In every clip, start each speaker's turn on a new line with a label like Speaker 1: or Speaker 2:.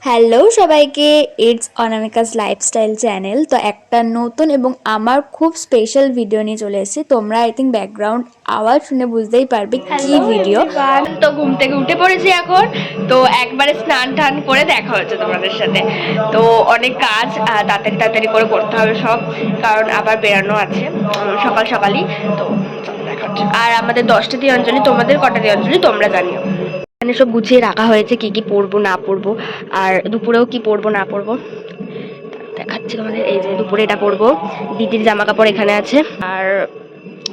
Speaker 1: Hello সবাইকে, it's Anamika's lifestyle channel. তো একটা নতুন এবং আমার খুব স্পেশাল ভিডিও নিয়ে চলে এসেছি। তোমরা আই থিঙ্ক ব্যাকগ্রাউন্ড আওয়াজ শুনে বুঝতেই পারবে কি ভিডিও।
Speaker 2: তো ঘুম থেকে উঠে পড়েছি এখন, তো একবারে স্নান টান করে দেখা হচ্ছে তোমাদের সাথে। তো অনেক কাজ তাড়াতাড়ি তাড়াতাড়ি করে করতে হবে সব, কারণ আবার বেরানো আছে সকাল সকালই। তো দেখা হচ্ছে। আর আমাদের 10টা দিয়ে অঞ্জলি, তোমাদের কটা দিয়ে অঞ্জলি তোমরা জানিও। এখানে সব গুছিয়ে রাখা হয়েছে কি কি পরবো না পরবো, আর দুপুরেও কি পরবো না পরবো দেখাচ্ছি তোমাদের। এই যে দুপুরে এটা পরবো, দিদির জামা কাপড় এখানে আছে, আর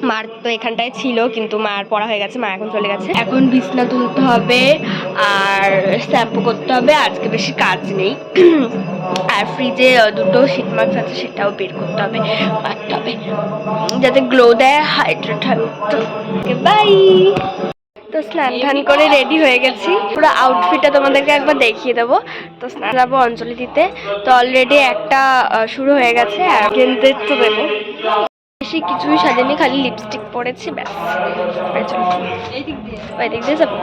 Speaker 2: মার তো এখানটায় ছিল কিন্তু মার পড়া হয়ে গেছে, মা এখন চলে গেছে। এখন বিছনা তুলতে হবে আর শ্যাম্পু করতে হবে, আজকে বেশি কাজ নেই। আর ফ্রিজে দুটো শীত মাছ আছে, সেটাও বের করতে হবে, কাটতে হবে, যাতে গ্লো দেয়, হাইড্রেট হবে। বাই। তো স্নান টান করে রেডি হয়ে গেছি, পুরো আউটফিটটা তোমাদেরকে একবার দেখিয়ে দেবো। তো স্নান যাবো অঞ্জলি দিতে, তো অলরেডি একটা শুরু হয়ে গেছে, আর কিনতে তো দেবো। বেশি কিছুই সাজেনি, খালি লিপস্টিক পরেছি ব্যাস। ওই দিক দিয়ে যাবো।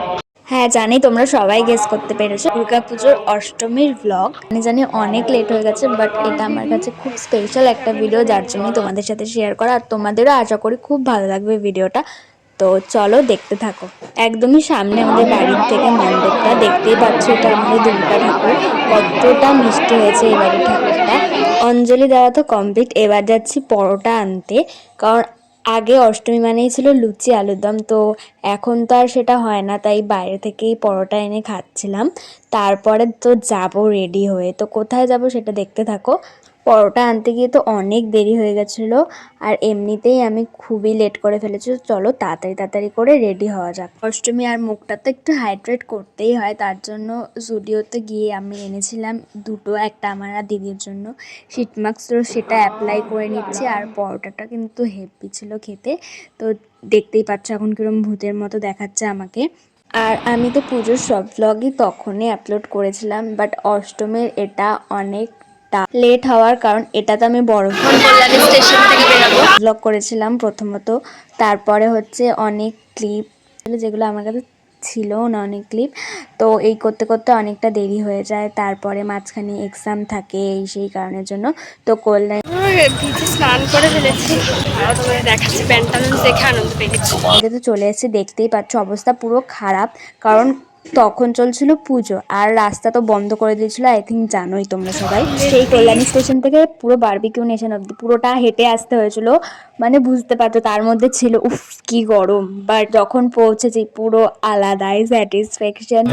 Speaker 1: হ্যাঁ জানি, তোমরা সবাই গেস করতে পেরেছো দুর্গাপুজোর অষ্টমীর ব্লগ। আমি জানি অনেক লেট হয়ে গেছে, বাট এটা আমার কাছে খুব স্পেশাল একটা ভিডিও, যার জন্যই তোমাদের সাথে শেয়ার করা। আর তোমাদেরও আশা করি খুব ভালো লাগবে ভিডিওটা। তো চলো দেখতে থাকো। একদমই সামনে আমাদের বাড়ির থেকে মণ্ডপটা, দেখতেই পাচ্ছ এটা আমাদের দুর্গা ঠাকুর। কতটা মিষ্টি হয়েছে এই বাড়ির ঠাকুরটা। অঞ্জলি দেওয়া তো কমপ্লিট, এবার যাচ্ছি পরোটা আনতে। কারণ আগে অষ্টমী মানেই ছিল লুচি আলুর দম, তো এখন তো আর সেটা হয় না, তাই বাইরে থেকেই পরোটা এনে খাচ্ছিলাম। তারপরে তো যাব রেডি হয়ে, তো কোথায় যাব সেটা দেখতে থাকো। পরোটা আনতে গিয়ে তো অনেক দেরি হয়ে গেছিলো, আর এমনিতেই আমি খুবই লেট করে ফেলেছি। চলো তাড়াতাড়ি তাড়াতাড়ি করে রেডি হওয়া যাক। অষ্টমী আর মুখটা তো একটু হাইড্রেট করতেই হয়, তার জন্য জুডিওতে গিয়ে আমি এনেছিলাম দুটো, একটা আমার আর দিদির জন্য শীত মাস্ক, তো সেটা অ্যাপ্লাই করে নিচ্ছি। আর পরোটাটা কিন্তু হেভি ছিল খেতে, তো দেখতেই পাচ্ছ এখন কিরকম ভূতের মতো দেখাচ্ছে আমাকে। আর আমি তো পুজোর সব ভ্লগই তখনই আপলোড করেছিলাম, বাট অষ্টমীর এটা অনেকটা লেট হওয়ার কারণ এটা তো আমি বড়
Speaker 2: স্টেশন থেকে বেরাবো।
Speaker 1: ব্লগ করেছিলাম প্রথমত, তারপরে হচ্ছে অনেক ক্লিপ যেগুলো আমার কাছে ছিল না, অনেক ক্লিপ। তো এই করতে করতে অনেকটা দেরি হয়ে যায়, তারপরে মাঝখানে এক্সাম থাকে এই সেই কারণের জন্য। তো কল্যাণ
Speaker 2: স্নান করে ফেলেছি, দেখাচ্ছি প্যান্টালুন দেখে আনন্দ পেয়েছি।
Speaker 1: তো চলে এসেছি, দেখতেই পাচ্ছ অবস্থা পুরো খারাপ, কারণ তখন চলছিল পুজো আর রাস্তা তো বন্ধ করে দিয়েছিল, আই থিঙ্ক জানোই তোমরা সবাই। সেই কল্যাণী স্টেশন থেকে পুরো বারবিকিউ নেশন অব্দি পুরোটা হেঁটে আসতে হয়েছিল, মানে বুঝতে পারছো। তার মধ্যে ছিল উফ কি গরম, বাট যখন পৌঁছেছি পুরো আলাদাই স্যাটিসফ্যাকশন,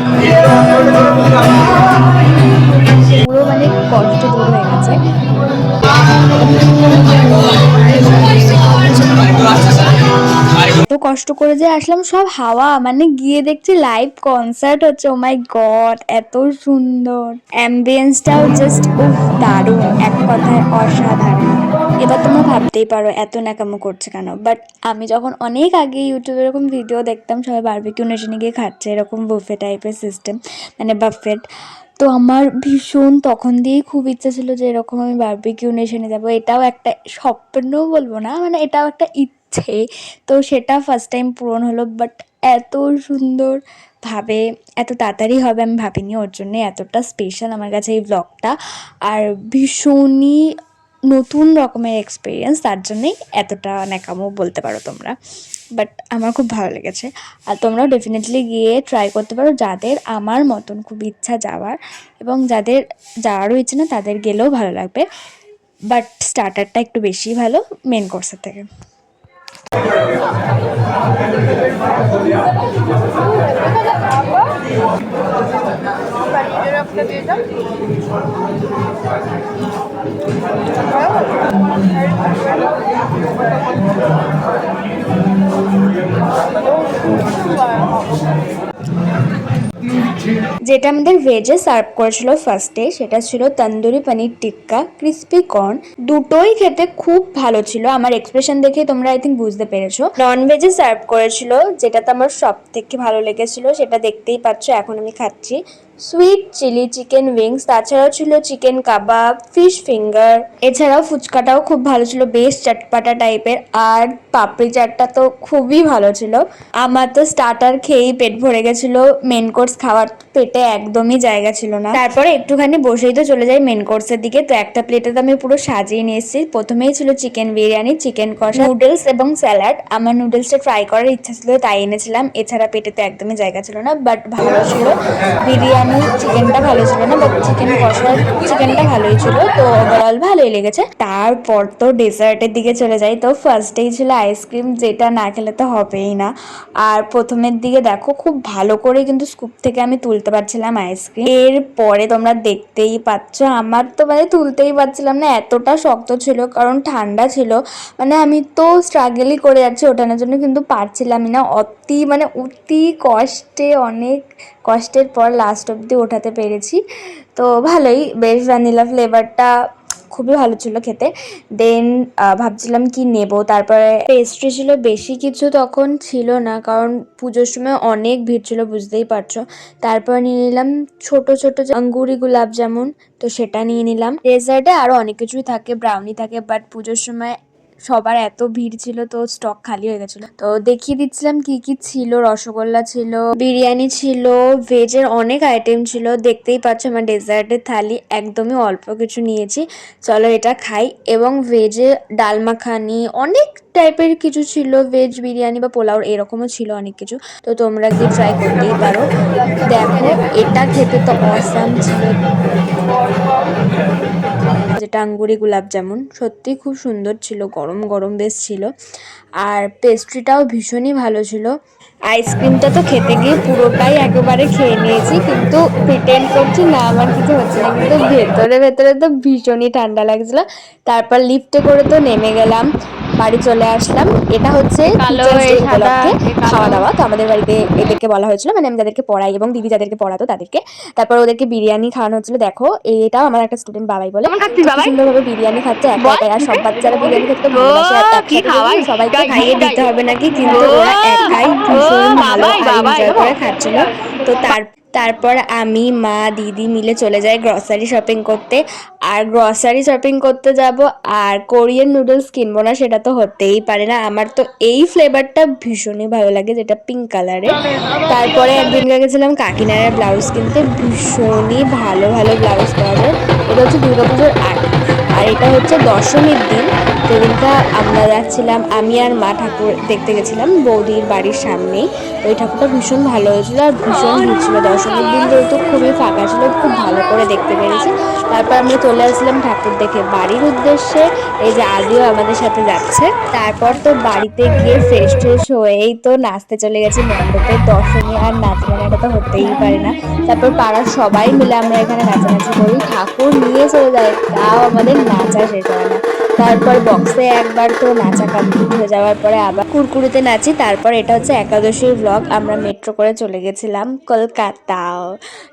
Speaker 1: পুরো মানে কষ্ট দূর হয়ে গেছে। এত কষ্ট করে যে আসলাম, সব হাওয়া, মানে গিয়ে দেখছি লাইভ কনসার্ট হচ্ছে। ও মাই গড, এত সুন্দর অ্যাম্বিয়েন্সটাও জাস্ট উফ দারুণ, এক কথায় অসাধারণ। এবার তোমরা ভাবতেই পারো এত ন্যাকামো করছে কেন, বাট আমি যখন অনেক আগে ইউটিউবে এরকম ভিডিও দেখতাম সবাই বারবিকিউ নেশনে গিয়ে খাচ্ছে এরকম বুফে টাইপের সিস্টেম, মানে বাফেট, তো আমার ভীষণ তখন দিয়েই খুব ইচ্ছা ছিল যে এরকম আমি বারবিকিউ নেশনে যাবো। এটাও একটা স্বপ্ন বলবো না, মানে এটাও একটা ইচ্ছে। তো সেটা ফার্স্ট টাইম পূরণ হলো, বাট এত সুন্দর ভাবে এত তাড়াতাড়ি হবে আমি ভাবিনি, ওর জন্যে এতটা স্পেশাল আমার কাছে এই ব্লগটা। আর ভীষণই নতুন রকমের এক্সপিরিয়েন্স, তার জন্যেই এতটা ন্যাকামো বলতে পারো তোমরা, বাট আমার খুব ভালো লেগেছে। আর তোমরাও ডেফিনেটলি গিয়ে ট্রাই করতে পারো, যাদের আমার মতন খুব ইচ্ছা যাওয়ার, এবং যাদের যাওয়ারও ইচ্ছে না তাদের গেলেও ভালো লাগবে, বাট স্টার্টারটা একটু বেশি ভালো মেন কোর্সের থেকে। যেটা আমাদের ভেজে সার্ভ করেছিল ফার্স্টে, সেটা ছিল তন্দুরি পনির টিক্কা ক্রিস্পি কর্ন। দুটোই খেতে খুব ভালো ছিল, আমার এক্সপ্রেশন দেখে তোমরা আই থিঙ্ক বুঝতে পেরেছো। নন ভেজে সার্ভ করেছিল, যেটাতে আমার সব থেকে ভালো লেগেছিল সেটা দেখতেই পাচ্ছ, এখন আমি খাচ্ছি সুইট চিলি চিকেন উইংস। তাছাড়াও ছিল চিকেন কাবাব, ফিশ ফিঙ্গার, এছাড়াও ফুচকাটাও খুব ভালো ছিল, বেশ চটপাটা টাইপের। আর পাপড়ি চাটটা তো খুবই ভালো ছিল। আমার তো স্টার্টার খেয়েই পেট ভরে গেছিল, মেন কোর্স কোর্স খাওয়ার পেটে একদমই জায়গা ছিল না। তারপরে একটুখানি বসেই তো চলে যাই মেন কোর্সের দিকে। তো একটা প্লেটে তো আমি পুরো সাজিয়ে নিয়ে এসেছি। প্রথমেই ছিল চিকেন বিরিয়ানি, চিকেন কষা, নুডলস এবং স্যালাড। আমার নুডলসটা ট্রাই করার ইচ্ছা ছিল তাই এনেছিলাম, এছাড়া পেটেতে একদমই জায়গা ছিল না। বাট ভালো ছিল বিরিয়ানি, চিকেনটা ভালো ছিল না, বাট চিকেন কষার চিকেনটা ভালোই ছিল। তো ওভারঅল ভালোই লেগেছে। তারপর তো ডেজার্টের দিকে চলে যাই। তো ফার্স্টেই ছিল আইসক্রিম, যেটা না খেলে তো হবেই না। আর প্রথমের দিকে দেখো খুব ভালো করে কিন্তু স্কুপ থেকে আমি তুলতে পারছিলাম আইসক্রিম। এরপরে তোমরা দেখতেই পাচ্ছ আমার তো মানে তুলতেই পারছিলাম না, এতটা শক্ত ছিল, কারণ ঠান্ডা ছিল। মানে আমি তো স্ট্রাগলই করে যাচ্ছি ওঠানোর জন্য, কিন্তু পারছিলামই না। অতি কষ্টে, অনেক কষ্টের পর লাস্ট অব্দি ওঠাতে পেরেছি। তো ভালোই, বেশ ভ্যানিলা ফ্লেভারটা খুবই ভালো ছিল খেতে। দেন ভাবছিলাম কি নেব, তারপরে পেস্ট্রি ছিল, বেশি কিছু তখন ছিল না কারণ পুজোর সময় অনেক ভিড় ছিল, বুঝতেই পারছো। তারপর নিয়ে নিলাম ছোট ছোট যে আঙ্গুরি গোলাপ জামুন, তো সেটা নিয়ে নিলাম। ডেজার্টে আরো অনেক কিছুই থাকে, ব্রাউনি থাকে, বাট পুজোর সময় সবার এত ভিড় ছিল তো স্টক খালি হয়ে গেছিল। তো দেখিয়ে দিচ্ছিলাম কি কি ছিল। রসগোল্লা ছিল, বিরিয়ানি ছিল, ভেজের অনেক আইটেম ছিল। দেখতেই পাচ্ছ আমার ডেজার্টের থালি একদমই অল্প কিছু নিয়েছি। চলো এটা খাই। এবং ভেজে ডাল মাখানি অনেক টাইপের কিছু ছিল, ভেজ বিরিয়ানি বা পোলাও এরকমও ছিল অনেক কিছু। তো তোমরা গিয়ে ট্রাই করতেই পারো। দেখো এটা খেতে তো অসাম ছিল, যেটা আঙ্গুরি গোলাপ জামুন, সত্যি খুব সুন্দর ছিল, গরম গরম বেশ ছিল। আর পেস্ট্রিটাও ভীষণই ভালো ছিল। আইসক্রিমটা তো খেতে গিয়ে পুরোটাই একেবারে খেয়ে নিয়েছি, কিন্তু প্রিটেন্ড করছি না আমার কিছু হচ্ছে না, কিন্তু ভেতরে ভেতরে তো ভীষণই ঠান্ডা লাগছিল। তারপর লিফটে করে তো নেমে গেলাম, বাড়ি চলে আসলাম। এটা হচ্ছে টিচার্স ডে উপলক্ষে খাওয়া দাওয়া। তো আমাদের বাড়িতে এদেরকে বলা হয়েছিল, মানে আমি যাদেরকে পড়াই এবং দিদি যাদেরকে পড়াতো তাদেরকে। তারপর ওদেরকে বিরিয়ানি খাওয়ানো হচ্ছিল। দেখো এটাও আমার একটা স্টুডেন্ট বাবাই বলে, খুব সুন্দরভাবে বিরিয়ানি খাচ্ছে একা একাই। আর সব বাচ্চারা বিরিয়ানি খেতে তো ভালোবাসে, আর একসাথে যদি সবাইকে খাইয়ে দিতে হবে নাকি, কিন্তু ওরা একাই ভীষণ ভালো আর এনজয় করে খাচ্ছিল। তো তারপর আমি, মা, দিদি মিলে চলে যাই গ্রসারি শপিং করতে। আর গ্রসারি শপিং করতে যাব আর কোরিয়ান নুডলস কিনবো না সেটা তো হতেই পারে না। আমার তো এই ফ্লেভারটা ভীষণই ভালো লাগে, যেটা পিঙ্ক কালারের। তারপরে একদিনকে গেছিলাম কাকিনাড়ার ব্লাউজ কিনতে, ভীষণই ভালো ভালো ব্লাউজ পাওয়া যায়। এটা হচ্ছে দুর্গাপুজোর আগে, আর এটা হচ্ছে দশমীর দিন। সেদিনটা আমরা যাচ্ছিলাম, আমি আর মা ঠাকুর দেখতে গেছিলাম বৌদির বাড়ির সামনেই। তো এই ঠাকুরটা ভীষণ ভালো হয়েছিল আর ভীষণ ভিড় ছিল। দশমীর দিন যেহেতু খুবই ফাঁকা ছিল, খুব ভালো করে দেখতে পেরেছি। তারপর আমরা চলে আসলাম ঠাকুর দেখে বাড়ির উদ্দেশ্যে। এই যে আদিও আমাদের সাথে যাচ্ছে। তারপর তো বাড়িতে গিয়ে ফ্রেশ ট্রেশ হয়েই তো নাচতে চলে গেছি মণ্ডপে। দশমী আর নাচবো না এটা তো হতেই পারে না। তারপর পাড়ার সবাই মিলে আমরা এখানে নাচানাচি করি, ঠাকুর নিয়ে চলে যায়, তাও আমাদের নাচা শেষ হয় না। তারপর বক্সে একবার তো নাচা কমপ্লিট হয়ে যাওয়ার পরে আবার কুরকুরিতে নাচি। তারপর এটা হচ্ছে একাদশীর ব্লগ, আমরা মেট্রো করে চলে গেছিলাম কলকাতাও,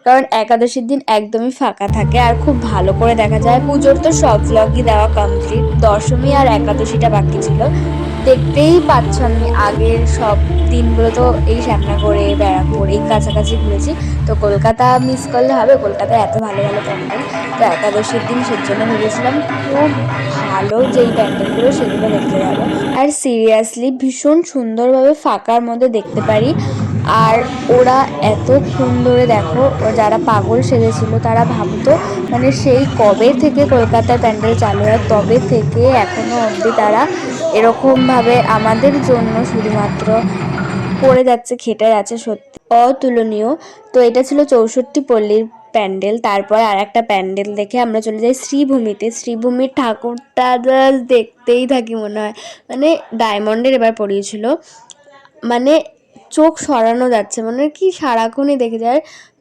Speaker 1: কারণ একাদশীর দিন একদমই ফাঁকা থাকে আর খুব ভালো করে দেখা যায়। পুজোর তো সব ব্লগই দেওয়া কমপ্লিট, দশমী আর একাদশীটা বাকি ছিল। দেখতেই পাচ্ছ আমি আগের সব দিনগুলো তো এই শ্যামনগরে, ব্যারাকপুর এই কাছাকাছি ঘুরেছি। তো কলকাতা মিস করলে হবে, কলকাতায় এত ভালো ভালো প্যান্ডেল। তো একাদশীর দিন সেজন্য ভেবেছিলাম খুব ভালো যেই প্যান্ডেলগুলো সেগুলো দেখতে যাবো। আর সিরিয়াসলি ভীষণ সুন্দরভাবে ফাঁকার মধ্যে দেখতে পারি। আর ওরা এতক্ষণ ধরে দেখো, যারা পাগল সেজেছিল তারা ভাবতো মানে সেই কবে থেকে কলকাতার প্যান্ডেল চালু হয় তবে থেকে এখনো অবধি তারা এরকমভাবে আমাদের জন্য শুধুমাত্র করে যাচ্ছে, খেটে যাচ্ছে, সত্যি অতুলনীয়। তো এটা ছিল 64 পল্লীর প্যান্ডেল। তারপর আর একটা প্যান্ডেল দেখে আমরা চলে যাই শ্রীভূমিতে। শ্রীভূমির ঠাকুরটা জাস্ট দেখতেই থাকি মনে হয়, মানে ডায়মন্ডের এবার পড়িয়েছিল, মানে চোখ সরানো যাচ্ছে, মানে কি সারাক্ষণই দেখে যায়।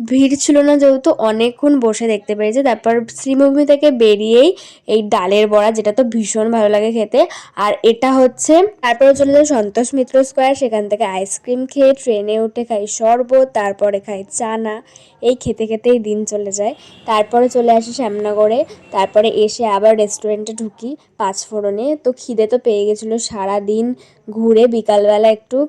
Speaker 1: ভিড় ছিল না যেহেতু অনেকক্ষণ বসে দেখতে পেরেছে। তারপর শ্রীভূমি থেকে বেরিয়েই এই ডালের বড়া, যেটা তো ভীষণ ভালো লাগে খেতে। আর এটা হচ্ছে, তারপরে চলে যায় সন্তোষ মিত্র স্কোয়ার, সেখান থেকে আইসক্রিম খেয়ে ট্রেনে উঠে খাই শরবত, তারপরে খাই চানা। এই খেতে খেতেই দিন চলে যায়। তারপরে চলে আসি শ্যামনগরে। তারপরে এসে আবার রেস্টুরেন্টে ঢুকি পাঁচফোড়নে। তো খিদে তো পেয়ে গেছিলো, সারাদিন ঘুরে বিকালবেলা একটু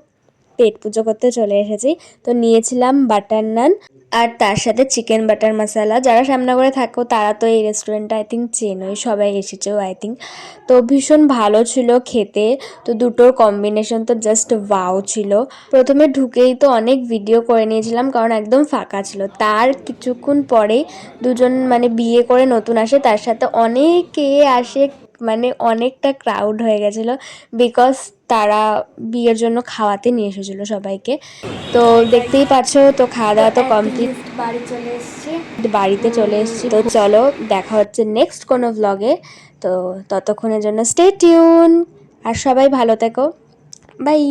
Speaker 1: পেট পুজো করতে চলে এসেছি। তো নিয়েছিলাম বাটার নান, আর তার সাথে চিকেন বাটার মশলা। যারা শ্যামনগরে থাকো তারা তো এই রেস্টুরেন্টটা আই থিঙ্ক চেনোই, সবাই এসেছেও আই থিঙ্ক। তো ভীষণ ভালো ছিল খেতে। তো দুটোর কম্বিনেশন তো জাস্ট ওয়াও ছিল। প্রথমে ঢুকেই তো অনেক ভিডিও করে নিয়েছিলাম কারণ একদম ফাঁকা ছিল। তার কিছুক্ষণ পরেই দুজন মানে বিয়ে করে নতুন আসে, তার সাথে অনেকে আসে, মানে অনেকটা ক্রাউড হয়ে গেছিলো বিকজ তারা বিয়ের জন্য খাওয়াতে নিয়ে এসেছিলো সবাইকে। তো দেখতেই পাচ্ছ, তো খাওয়া দাওয়া তো কমপ্লিট, বাড়িতে চলে এসেছি। তো চলো দেখা হচ্ছে নেক্সট কোনো ভ্লগে। তো ততক্ষণের জন্য স্টে টিউন, আর সবাই ভালো থেকো, বাই।